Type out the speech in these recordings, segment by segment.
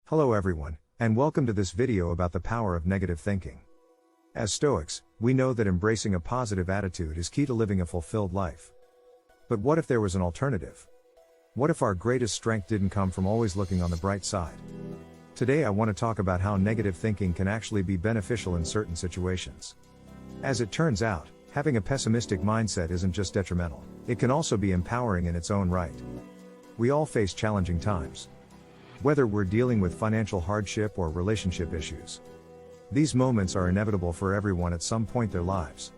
Hello everyone, and welcome to this video about the power of negative thinking. As Stoics, we know that embracing a positive attitude is key to living a fulfilled life. But what if there was an alternative? What if our greatest strength didn't come from always looking on the bright side? Today I want to talk about how negative thinking can actually be beneficial in certain situations. As it turns out, having a pessimistic mindset isn't just detrimental, it can also be empowering in its own right. We all face challenging times. Whether we're dealing with financial hardship or relationship issues. These moments are inevitable for everyone at some point in their lives.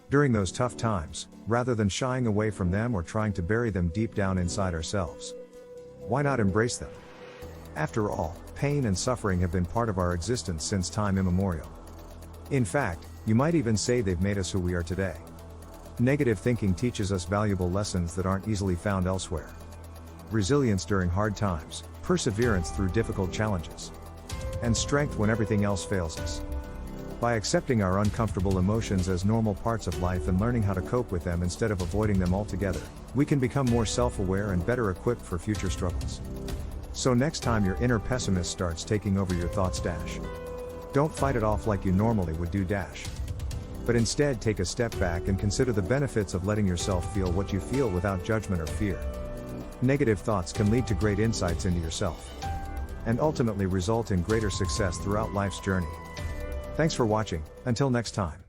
During those tough times, rather than shying away from them or trying to bury them deep down inside ourselves, why not embrace them? After all, pain and suffering have been part of our existence since time immemorial. In fact, you might even say they've made us who we are today. Negative thinking teaches us valuable lessons that aren't easily found elsewhere. Resilience during hard times, perseverance through difficult challenges, and strength when everything else fails us. By accepting our uncomfortable emotions as normal parts of life and learning how to cope with them instead of avoiding them altogether, we can become more self-aware and better equipped for future struggles. So next time your inner pessimist starts taking over your thoughts, don't fight it off like you normally would do, but instead take a step back and consider the benefits of letting yourself feel what you feel without judgment or fear. Negative thoughts can lead to great insights into yourself, and ultimately result in greater success throughout life's journey. Thanks for watching, until next time.